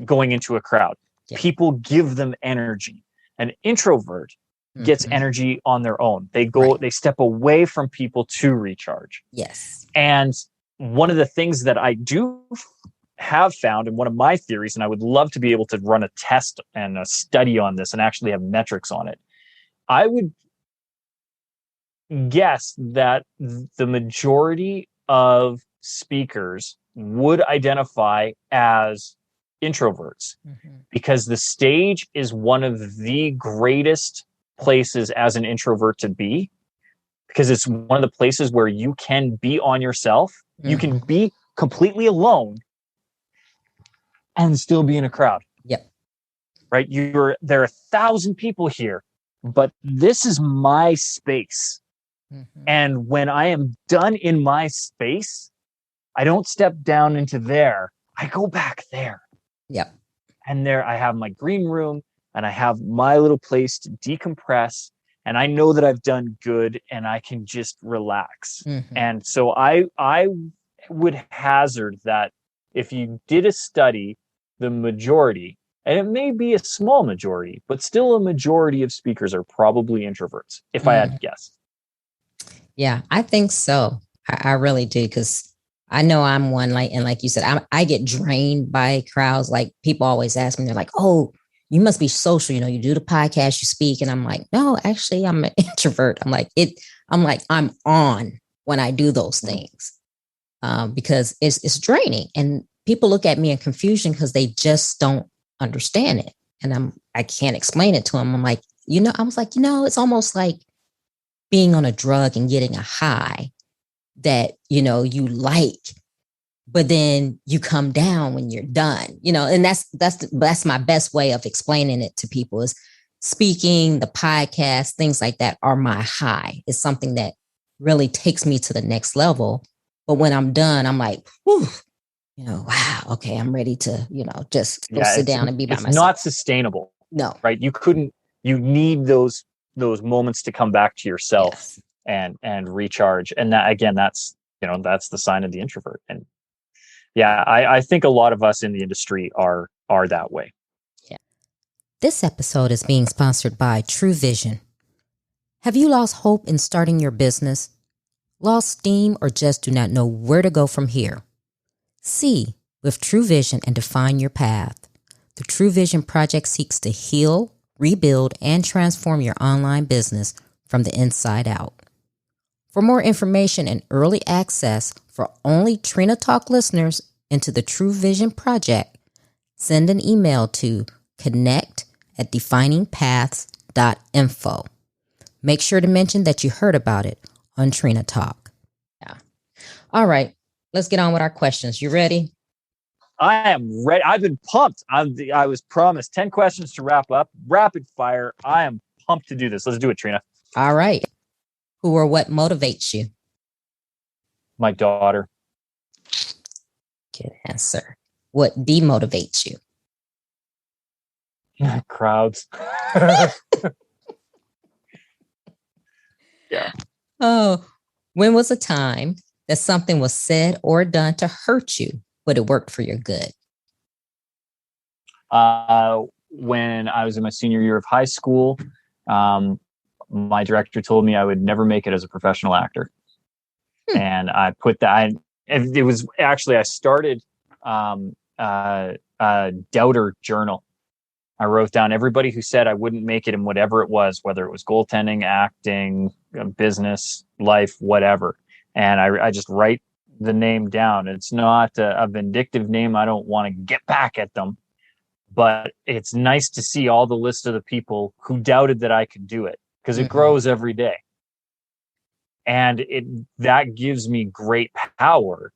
going into a crowd. People give them energy. An introvert gets energy on their own. They step away from people to recharge. Yes. And one of the things that I do have found, and one of my theories, and I would love to be able to run a test and a study on this and actually have metrics on it, I would guess that the majority of speakers would identify as introverts because the stage is one of the greatest places as an introvert to be, because it's one of the places where you can be on yourself. You can be completely alone and still be in a crowd. Yep. Right? There are 1,000 people here, but this is my space. And when I am done in my space, I don't step down into there. I go back there. Yep. And there I have my green room and I have my little place to decompress. And I know that I've done good and I can just relax. And so I would hazard that if you did a study, the majority, and it may be a small majority, but still a majority of speakers are probably introverts, if I had to guess. Yeah, I think so. I really do, because I know I'm one, like you said, I get drained by crowds. Like, people always ask me, they're like, "Oh, you must be social. You do the podcast, you speak." And I'm like, "No, actually, I'm an introvert." I'm on when I do those things, because it's draining, and people look at me in confusion because they just don't understand it, and I can't explain it to them. I'm like, it's almost like being on a drug and getting a high that, you like, but then you come down when you're done, and that's my best way of explaining it to people is speaking, the podcast, things like that are my high. It's something that really takes me to the next level. But when I'm done, I'm like, whew, wow, okay, I'm ready to, just go sit down and be by myself. It's not sustainable. No. Right? You need those moments to come back to yourself and recharge. And that, again, that's the sign of the introvert. And yeah, I think a lot of us in the industry are that way. Yeah. This episode is being sponsored by True Vision. Have you lost hope in starting your business? Lost steam, or just do not know where to go from here? See with True Vision and define your path. The True Vision Project seeks to heal, rebuild, and transform your online business from the inside out. For more information and early access for only Trina Talk listeners into the True Vision Project, send an email to connect@definingpaths.info. Make sure to mention that you heard about it on Trina Talk. Yeah. All right, let's get on with our questions. You ready? I am ready. I've been pumped. I was promised 10 questions to wrap up. Rapid fire. I am pumped to do this. Let's do it, Trina. All right. Who or what motivates you? My daughter. Good answer. What demotivates you? Crowds. Yeah. Oh, when was a time that something was said or done to hurt you, but it worked for your good? When I was in my senior year of high school, my director told me I would never make it as a professional actor. And I put that, it was actually, I started a doubter journal. I wrote down everybody who said I wouldn't make it in whatever it was, whether it was goaltending, acting, business, life, whatever. And I just write the name down. It's not a vindictive name. I don't want to get back at them, but it's nice to see all the list of the people who doubted that I could do it, because it grows every day. And that gives me great power,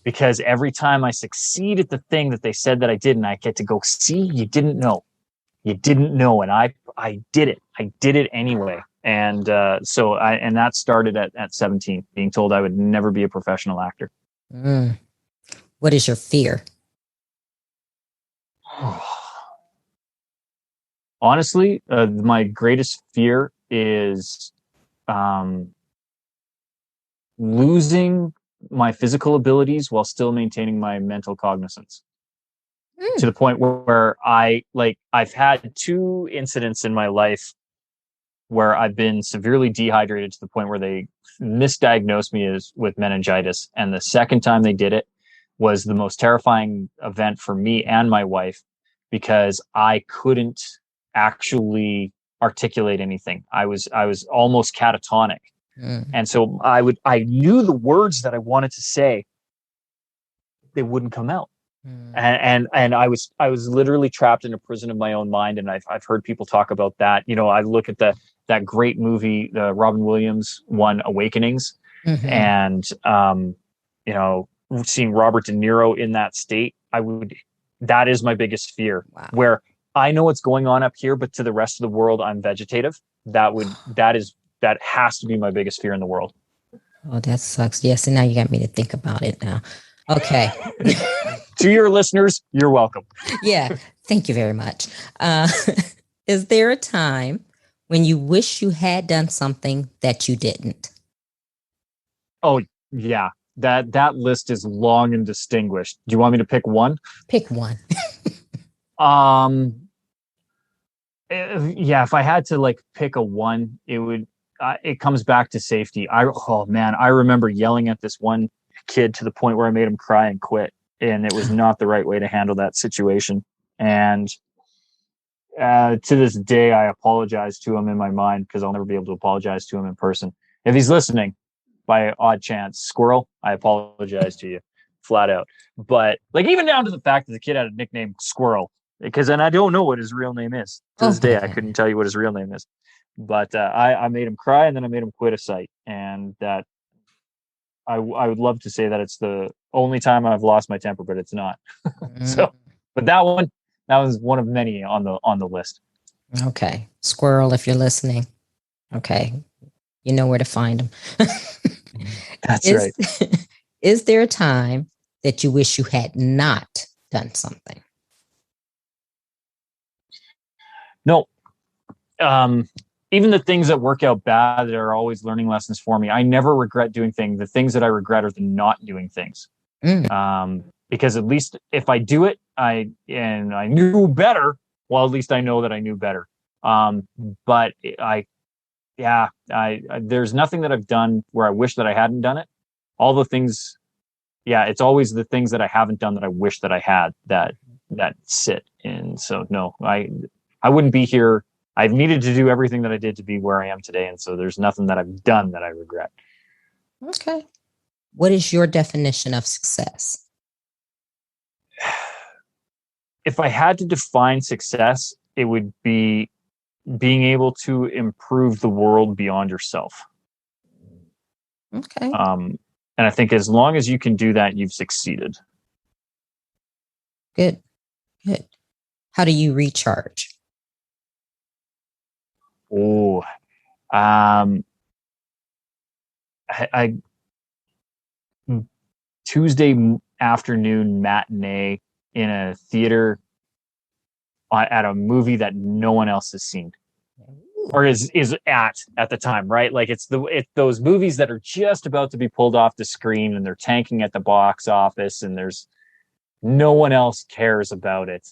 because every time I succeed at the thing that they said that I didn't, I get to go, see, you didn't know. You didn't know. And I did it. I did it anyway. And so that started at 17, being told I would never be a professional actor. What is your fear? Honestly, my greatest fear is losing my physical abilities while still maintaining my mental cognizance. To the point where I've had 2 incidents in my life where I've been severely dehydrated to the point where they misdiagnosed me with meningitis. And the second time they did it was the most terrifying event for me and my wife, because I couldn't actually articulate anything. I was almost catatonic. And so I knew the words that I wanted to say, they wouldn't come out. And I was literally trapped in a prison of my own mind. And I've heard people talk about that. You know, I look at that great movie, the Robin Williams one, Awakenings, and you know, seeing Robert De Niro in that state, that is my biggest fear. Wow. Where I know what's going on up here, but to the rest of the world, I'm vegetative. That has to be my biggest fear in the world. Oh, that sucks. Yes, and now you got me to think about it now. Okay. To your listeners, you're welcome. Yeah, thank you very much. Is there a time when you wish you had done something that you didn't? Oh, yeah. That list is long and distinguished. Do you want me to pick one? Pick one. Yeah, if I had to pick a one, it comes back to safety. I remember yelling at this one kid to the point where I made him cry and quit, and it was not the right way to handle that situation. And to this day, I apologize to him in my mind, because I'll never be able to apologize to him in person. If he's listening, by odd chance, Squirrel, I apologize to you flat out. But even down to the fact that the kid had a nickname Squirrel, and I don't know what his real name is. To this day, I couldn't tell you what his real name is. But I made him cry, and then I made him quit a site. And that I would love to say that it's the only time I've lost my temper, but it's not. So, but that was one of many on the list. Okay. Squirrel, if you're listening. Okay. You know where to find him. That's right. Is there a time that you wish you had not done something? No. Even the things that work out bad, that are always learning lessons for me, I never regret doing things. The things that I regret are the not doing things. Because at least if I do it, I knew better, well, at least I know that I knew better. But there's nothing that I've done where I wish that I hadn't done it. All the things, it's always the things that I haven't done that I wish that I had that sit. And so, no, I wouldn't be here. I've needed to do everything that I did to be where I am today. And so there's nothing that I've done that I regret. Okay. What is your definition of success? If I had to define success, it would be being able to improve the world beyond yourself. Okay. And I think as long as you can do that, you've succeeded. Good. How do you recharge? Oh, I Tuesday afternoon matinee in a theater at a movie that no one else has seen or is at the time, right? It's those movies that are just about to be pulled off the screen and they're tanking at the box office and there's no one else cares about it.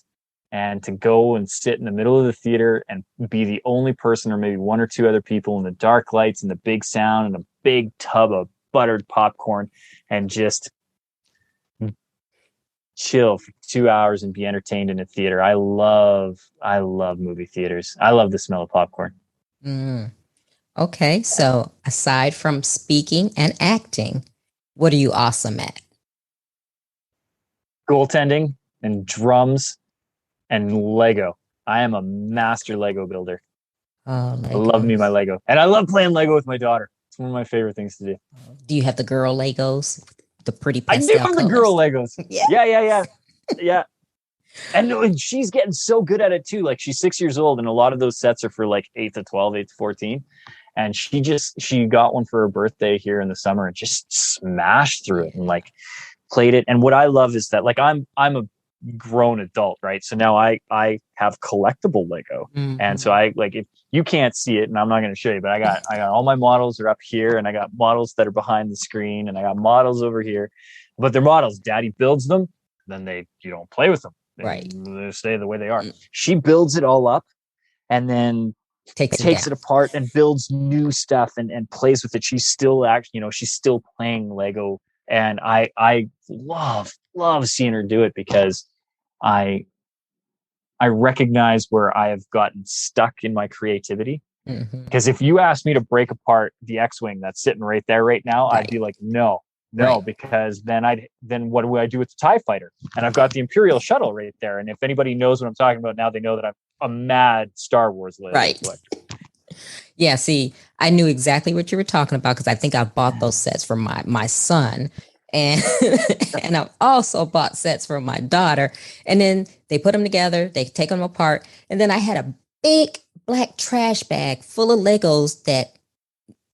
And to go and sit in the middle of the theater and be the only person, or maybe one or two other people, in the dark lights and the big sound and a big tub of buttered popcorn, and just chill for 2 hours and be entertained in a theater. I love movie theaters. I love the smell of popcorn. Okay, so aside from speaking and acting, what are you awesome at? Goaltending and drums and Lego. I am a master Lego builder. Oh, I love me my Lego. And I love playing Lego with my daughter. It's one of my favorite things to do. Do you have the girl Legos? The pretty pastel I do have colors? the girl Legos. Yeah. Yeah. And she's getting so good at it too. She's 6 years old, and a lot of those sets are for 8 to 12, 8 to 14. And she got one for her birthday here in the summer and just smashed through it and played it. And what I love is that I'm a grown adult, right? So now I have collectible Lego. And so I like, if you can't see it, and I'm not going to show you, but I got all my models are up here, and I got models that are behind the screen, and I got models over here, but they're models. Daddy builds them, then you don't play with them. They stay the way they are. She builds it all up and then takes it apart and builds new stuff and plays with it. She's still she's still playing Lego. And I love seeing her do it, because I recognize where I have gotten stuck in my creativity. Because if you asked me to break apart the X-Wing that's sitting right there right now, I'd be like, no, because then what do I do with the TIE fighter? And I've got the Imperial shuttle right there. And if anybody knows what I'm talking about now, they know that I'm a mad Star Wars collector. Yeah, see, I knew exactly what you were talking about, because I think I bought those sets for my son, and and I've also bought sets for my daughter. And then they put them together, they take them apart, and then I had a big black trash bag full of Legos that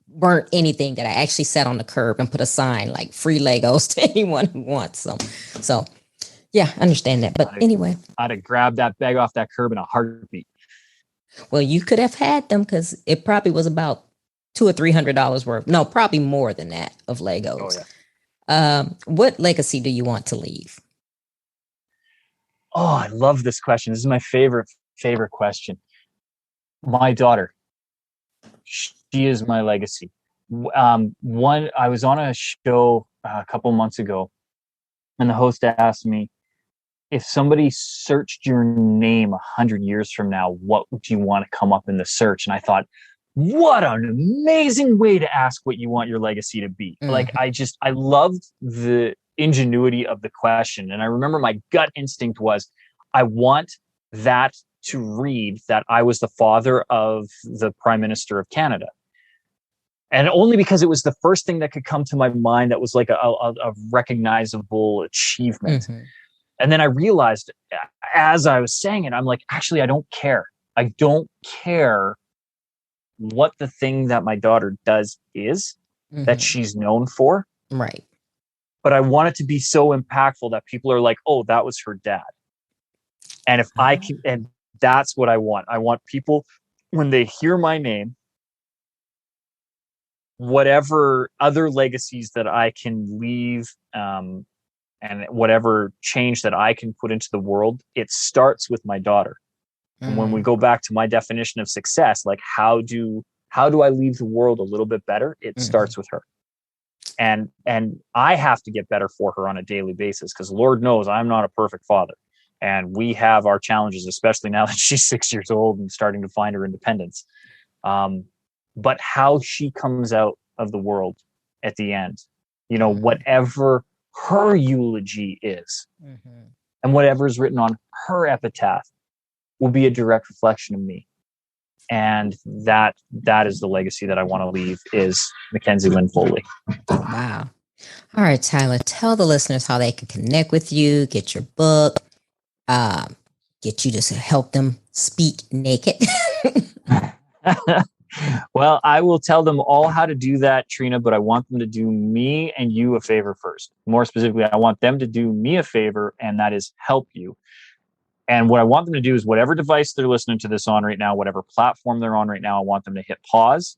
weren't anything, that I actually set on the curb and put a sign like free Legos to anyone who wants them. So yeah, I understand that. But anyway, I'd have grabbed that bag off that curb in a heartbeat. Well, you could have had them, because it probably was about $200 or $300 worth. No, probably more than that of Legos. Oh, yeah. What legacy do you want to leave? Oh, I love this question. This is my favorite question. My daughter. She is my legacy. I was on a show a couple months ago, and the host asked me, if somebody searched your name 100 years from now, what would you want to come up in the search? And I thought, what an amazing way to ask what you want your legacy to be. Like, I loved the ingenuity of the question. And I remember my gut instinct was, I want that to read that I was the father of the Prime Minister of Canada. And only because it was the first thing that could come to my mind that was like a recognizable achievement. And then I realized, as I was saying it, I'm like, actually, I don't care. I don't care what the thing that my daughter does is that she's known for. Right. But I want it to be so impactful that people are like, oh, that was her dad. And if I can, and that's what I want. I want people, when they hear my name, whatever other legacies that I can leave, and whatever change that I can put into the world, it starts with my daughter. And when we go back to my definition of success, like how do I leave the world a little bit better? It starts with her. And I have to get better for her on a daily basis, because Lord knows I'm not a perfect father. And we have our challenges, especially now that she's 6 years old and starting to find her independence. But how she comes out of the world at the end, whatever her eulogy is, and whatever is written on her epitaph will be a direct reflection of me. And that is the legacy that I want to leave, is Mackenzie Lynn Foley. Wow. All right, Tyler, tell the listeners how they can connect with you, get your book, get you to help them speak naked. Well, I will tell them all how to do that, Trina, but I want them to do me and you a favor first. More specifically, I want them to do me a favor, and that is help you. And what I want them to do is, whatever device they're listening to this on right now, whatever platform they're on right now, I want them to hit pause,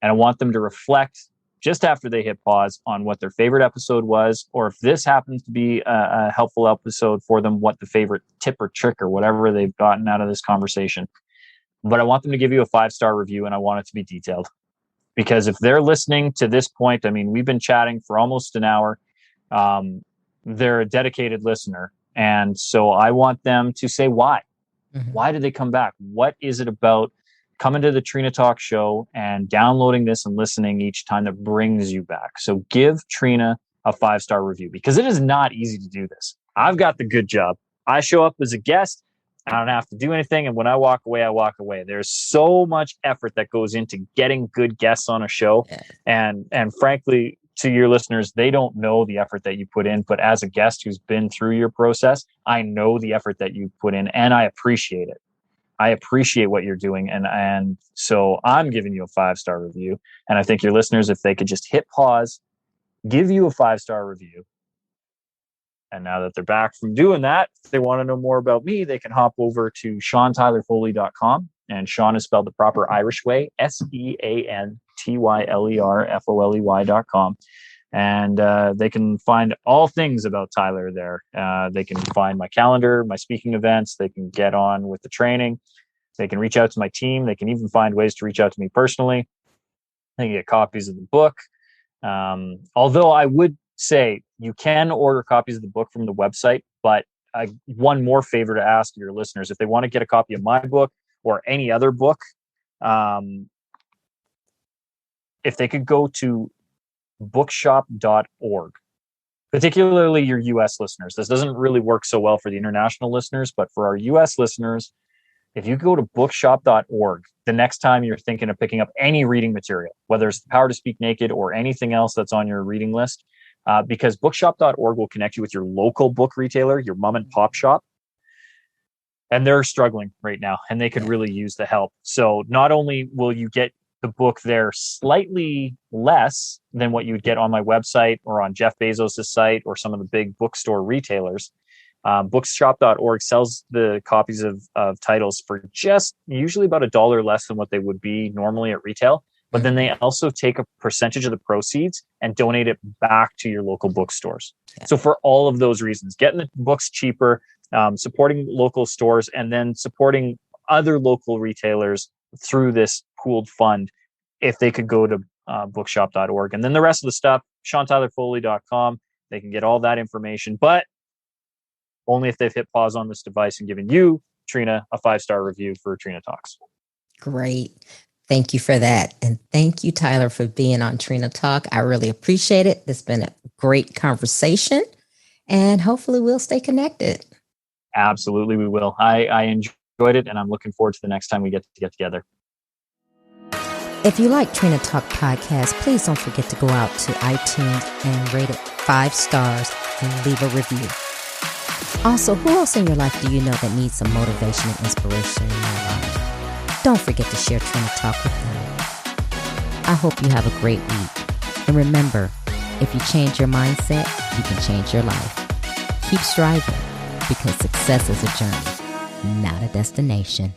and I want them to reflect just after they hit pause on what their favorite episode was, or if this happens to be a helpful episode for them, what the favorite tip or trick or whatever they've gotten out of this conversation. But I want them to give you a 5-star review, and I want it to be detailed. Because if they're listening to this point, I mean, we've been chatting for almost an hour. They're a dedicated listener. And so I want them to say why. Why did they come back? What is it about coming to the Trina Talk show and downloading this and listening each time that brings you back? So give Trina a 5-star review, because it is not easy to do this. I've got the good job. I show up as a guest. I don't have to do anything. And when I walk away, I walk away. There's so much effort that goes into getting good guests on a show. And frankly, to your listeners, they don't know the effort that you put in. But as a guest who's been through your process, I know the effort that you put in, and I appreciate it. I appreciate what you're doing. And so I'm giving you a 5-star review. And I think your listeners, if they could just hit pause, give you a 5-star review, And now that they're back from doing that, if they want to know more about me, they can hop over to SeanTylerFoley.com. And Sean is spelled the proper Irish way, SeanTylerFoley.com. And they can find all things about Tyler there. They can find my calendar, my speaking events. They can get on with the training. They can reach out to my team. They can even find ways to reach out to me personally. They can get copies of the book. Although I would say you can order copies of the book from the website, but one more favor to ask your listeners, if they want to get a copy of my book or any other book, if they could go to bookshop.org, particularly your US listeners. This doesn't really work so well for the international listeners, but for our US listeners, if you go to bookshop.org, the next time you're thinking of picking up any reading material, whether it's The Power to Speak Naked or anything else that's on your reading list, because bookshop.org will connect you with your local book retailer, your mom and pop shop. And they're struggling right now, and they could really use the help. So not only will you get the book there slightly less than what you would get on my website or on Jeff Bezos' site or some of the big bookstore retailers, bookshop.org sells the copies of titles for just usually about $1 less than what they would be normally at retail. But then they also take a percentage of the proceeds and donate it back to your local bookstores. Yeah. So for all of those reasons, getting the books cheaper, supporting local stores, and then supporting other local retailers through this pooled fund, if they could go to bookshop.org. And then the rest of the stuff, SeanTylerFoley.com, they can get all that information, but only if they've hit pause on this device and given you, Trina, a 5-star review for Trina Talks. Great. Thank you for that. And thank you, Tyler, for being on Trina Talk. I really appreciate it. It's been a great conversation, and hopefully we'll stay connected. Absolutely, we will. I enjoyed it, and I'm looking forward to the next time we get together. If you like Trina Talk podcast, please don't forget to go out to iTunes and rate it 5 stars and leave a review. Also, who else in your life do you know that needs some motivation and inspiration in your life? Don't forget to share Trina Talk with them. I hope you have a great week. And remember, if you change your mindset, you can change your life. Keep striving, because success is a journey, not a destination.